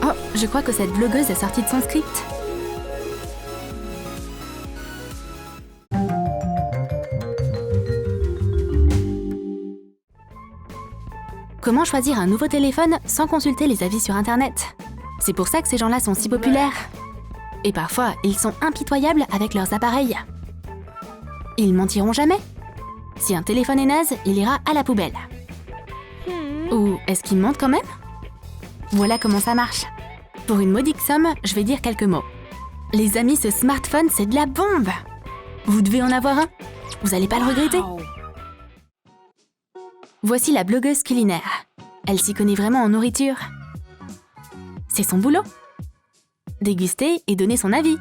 Oh, je crois que cette blogueuse est sortie de son script. Comment choisir un nouveau téléphone sans consulter les avis sur Internet? C'est pour ça que ces gens-là sont si populaires. Et parfois, ils sont impitoyables avec leurs appareils. Ils mentiront jamais. Si un téléphone est naze, il ira à la poubelle. Ou est-ce qu'ils mentent quand même? Voilà comment ça marche. Pour une modique somme, je vais dire quelques mots. Les amis, ce smartphone, c'est de la bombe. Vous devez en avoir un. Vous allez pas le regretter. Voici la blogueuse culinaire. Elle s'y connaît vraiment en nourriture. C'est son boulot. Déguster et donner son avis.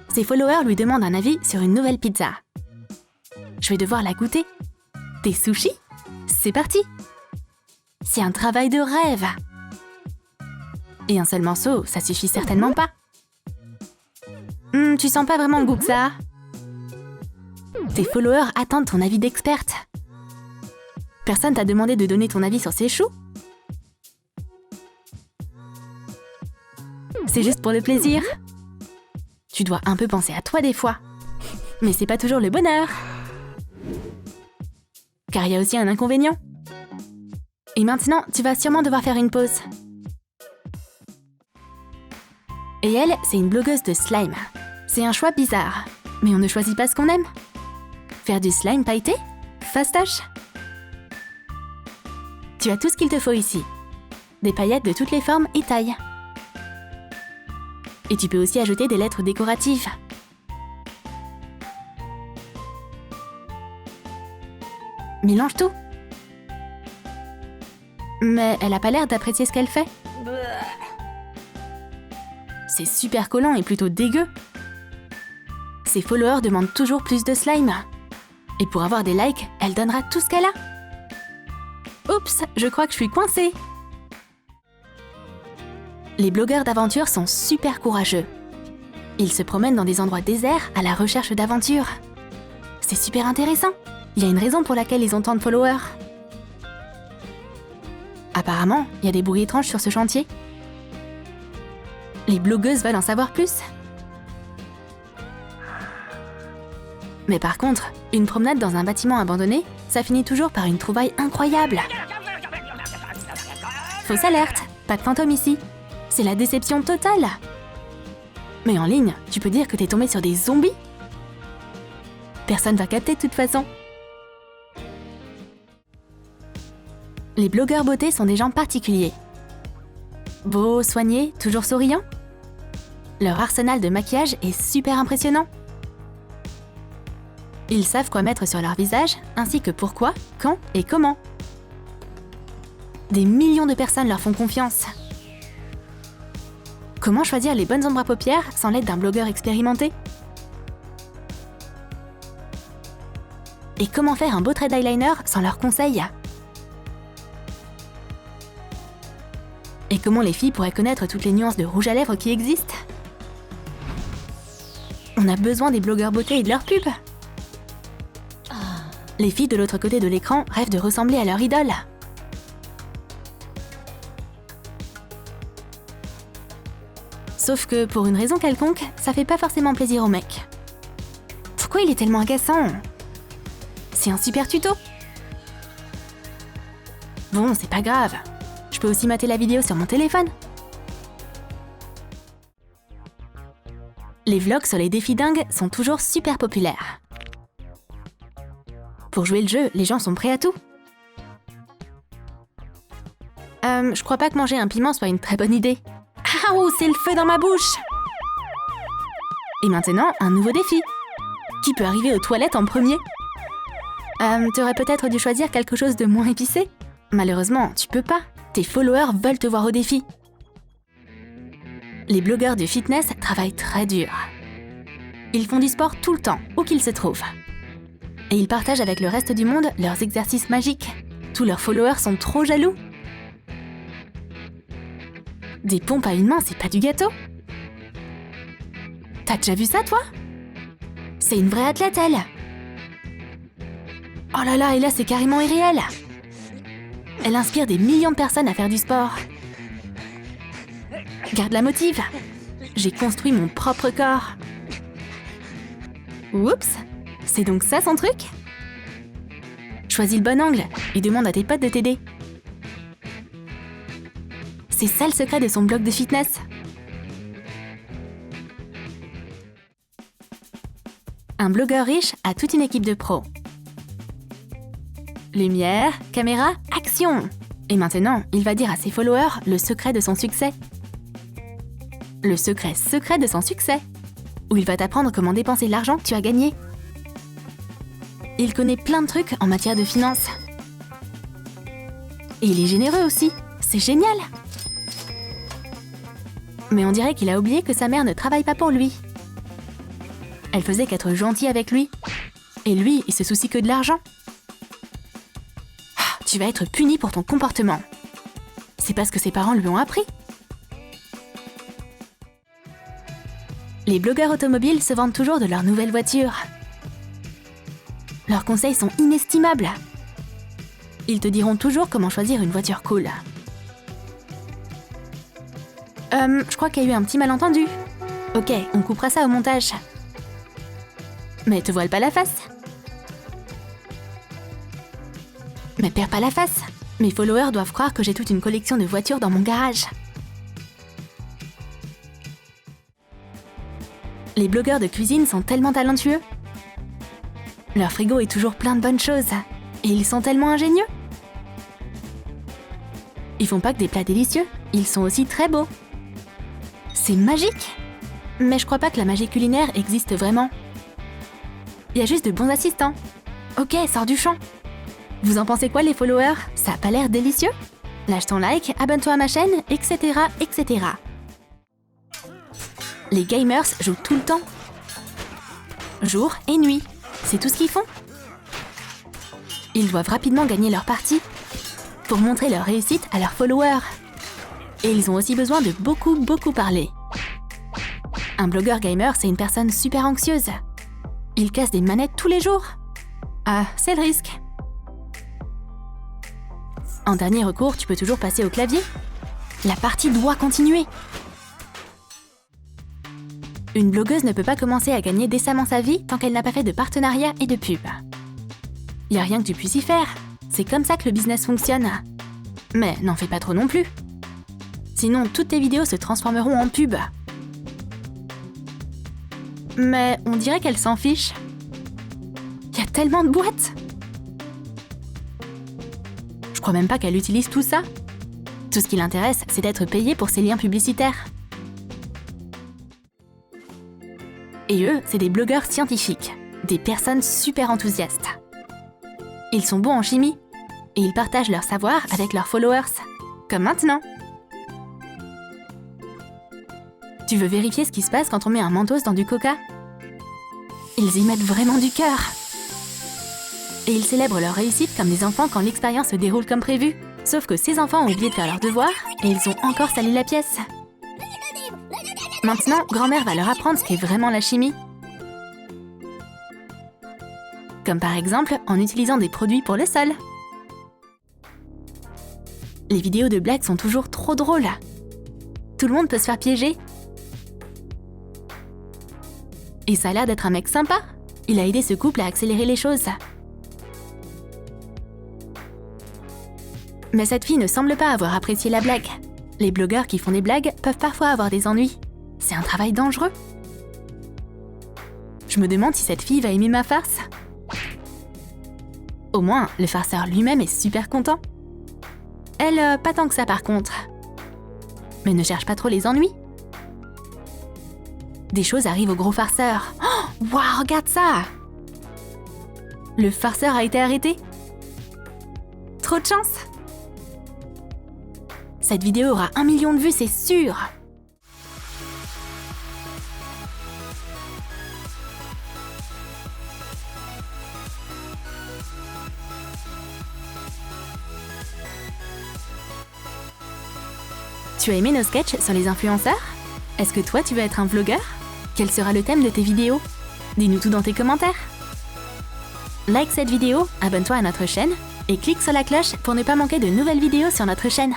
Ses followers lui demandent un avis sur une nouvelle pizza. Je vais devoir la goûter. Des sushis? C'est parti! C'est un travail de rêve! Et un seul morceau, ça suffit certainement pas. Tu sens pas vraiment le goût que ça a? Tes followers attendent ton avis d'experte. Personne t'a demandé de donner ton avis sur ces choux? C'est juste pour le plaisir. Tu dois un peu penser à toi des fois. Mais c'est pas toujours le bonheur. Car il y a aussi un inconvénient. Et maintenant, tu vas sûrement devoir faire une pause. Et elle, c'est une blogueuse de slime. C'est un choix bizarre, mais on ne choisit pas ce qu'on aime. Faire du slime pailleté? Fastoche. Tu as tout ce qu'il te faut ici. Des paillettes de toutes les formes et tailles. Et tu peux aussi ajouter des lettres décoratives. Mélange tout. Mais elle a pas l'air d'apprécier ce qu'elle fait. C'est super collant et plutôt dégueu. Ses followers demandent toujours plus de slime. Et pour avoir des likes, elle donnera tout ce qu'elle a. Oups, je crois que je suis coincée. Les blogueurs d'aventure sont super courageux. Ils se promènent dans des endroits déserts à la recherche d'aventures. C'est super intéressant. Il y a une raison pour laquelle ils ont tant de followers. Apparemment, il y a des bruits étranges sur ce chantier. Les blogueuses veulent en savoir plus. Mais par contre, une promenade dans un bâtiment abandonné, ça finit toujours par une trouvaille incroyable. Fausse alerte, pas de fantôme ici. C'est la déception totale. Mais en ligne, tu peux dire que t'es tombé sur des zombies? Personne va capter de toute façon. Les blogueurs beauté sont des gens particuliers. Beaux, soignés, toujours souriants. Leur arsenal de maquillage est super impressionnant. Ils savent quoi mettre sur leur visage, ainsi que pourquoi, quand et comment. Des millions de personnes leur font confiance. Comment choisir les bonnes ombres à paupières sans l'aide d'un blogueur expérimenté? Et comment faire un beau trait d'eyeliner sans leurs conseils? Et comment les filles pourraient connaître toutes les nuances de rouge à lèvres qui existent? On a besoin des blogueurs beauté et de leurs pubs. Les filles de l'autre côté de l'écran rêvent de ressembler à leur idole. Sauf que pour une raison quelconque, ça fait pas forcément plaisir aux mecs. Pourquoi il est tellement agaçant? C'est un super tuto. Bon, c'est pas grave. Je peux aussi mater la vidéo sur mon téléphone. Les vlogs sur les défis dingues sont toujours super populaires. Pour jouer le jeu, les gens sont prêts à tout. Je crois pas que manger un piment soit une très bonne idée. Ah, oh, c'est le feu dans ma bouche! Et maintenant, un nouveau défi. Qui peut arriver aux toilettes en premier? T'aurais peut-être dû choisir quelque chose de moins épicé. Malheureusement, tu peux pas. Tes followers veulent te voir au défi. Les blogueurs du fitness travaillent très dur. Ils font du sport tout le temps, où qu'ils se trouvent. Et ils partagent avec le reste du monde leurs exercices magiques. Tous leurs followers sont trop jaloux. Des pompes à une main, c'est pas du gâteau. T'as déjà vu ça, toi? C'est une vraie athlète, elle. Oh là là, et là, c'est carrément irréel. Elle inspire des millions de personnes à faire du sport. Garde la motive. J'ai construit mon propre corps. Oups, c'est donc ça son truc? Choisis le bon angle et demande à tes potes de t'aider. C'est ça le secret de son blog de fitness. Un blogueur riche a toute une équipe de pros. Lumière, caméra, action! Et maintenant, il va dire à ses followers le secret de son succès. Le secret de son succès, où il va t'apprendre comment dépenser l'argent que tu as gagné. Il connaît plein de trucs en matière de finances. Et il est généreux aussi, c'est génial! Mais on dirait qu'il a oublié que sa mère ne travaille pas pour lui. Elle faisait qu'être gentille avec lui. Et lui, il se soucie que de l'argent. Ah, tu vas être puni pour ton comportement. C'est parce que ses parents lui ont appris. Les blogueurs automobiles se vantent toujours de leur nouvelle voiture. Leurs conseils sont inestimables. Ils te diront toujours comment choisir une voiture cool. Je crois qu'il y a eu un petit malentendu. Ok, on coupera ça au montage. Mais te voile pas la face. Mais perds pas la face. Mes followers doivent croire que j'ai toute une collection de voitures dans mon garage. Les blogueurs de cuisine sont tellement talentueux. Leur frigo est toujours plein de bonnes choses. Et ils sont tellement ingénieux. Ils font pas que des plats délicieux, ils sont aussi très beaux. C'est magique. Mais je crois pas que la magie culinaire existe vraiment. Il y a juste de bons assistants. Ok, sors du champ. Vous en pensez quoi les followers? Ça a pas l'air délicieux? Lâche ton like, abonne-toi à ma chaîne, etc., etc. Les gamers jouent tout le temps. Jour et nuit. C'est tout ce qu'ils font. Ils doivent rapidement gagner leur partie pour montrer leur réussite à leurs followers. Et ils ont aussi besoin de beaucoup parler. Un blogueur gamer, c'est une personne super anxieuse. Il casse des manettes tous les jours. Ah, c'est le risque. En dernier recours, tu peux toujours passer au clavier. La partie doit continuer. Une blogueuse ne peut pas commencer à gagner décemment sa vie tant qu'elle n'a pas fait de partenariat et de pub. Y a rien que tu puisses y faire. C'est comme ça que le business fonctionne. Mais n'en fais pas trop non plus. Sinon, toutes tes vidéos se transformeront en pub. Mais on dirait qu'elle s'en fiche. Il y a tellement de boîtes. Je crois même pas qu'elle utilise tout ça. Tout ce qui l'intéresse, c'est d'être payée pour ses liens publicitaires. Et eux, c'est des blogueurs scientifiques, des personnes super enthousiastes. Ils sont bons en chimie et ils partagent leur savoir avec leurs followers, comme maintenant. Tu veux vérifier ce qui se passe quand on met un Mentos dans du Coca? Ils y mettent vraiment du cœur. Et ils célèbrent leur réussite comme des enfants quand l'expérience se déroule comme prévu. Sauf que ces enfants ont oublié de faire leurs devoirs et ils ont encore salé la pièce. Maintenant, grand-mère va leur apprendre ce qu'est vraiment la chimie. Comme par exemple en utilisant des produits pour le sol. Les vidéos de blagues sont toujours trop drôles. Tout le monde peut se faire piéger. Et ça a l'air d'être un mec sympa. Il a aidé ce couple à accélérer les choses. Mais cette fille ne semble pas avoir apprécié la blague. Les blogueurs qui font des blagues peuvent parfois avoir des ennuis. C'est un travail dangereux. Je me demande si cette fille va aimer ma farce. Au moins, le farceur lui-même est super content. Elle, pas tant que ça par contre. Mais ne cherche pas trop les ennuis. Des choses arrivent au gros farceur. Oh, waouh, regarde ça! Le farceur a été arrêté. Trop de chance! Cette vidéo aura 1 million de vues, c'est sûr! Tu as aimé nos sketchs sur les influenceurs? Est-ce que toi, tu veux être un vlogueur? Quel sera le thème de tes vidéos? Dis-nous tout dans tes commentaires. Like cette vidéo, abonne-toi à notre chaîne et clique sur la cloche pour ne pas manquer de nouvelles vidéos sur notre chaîne.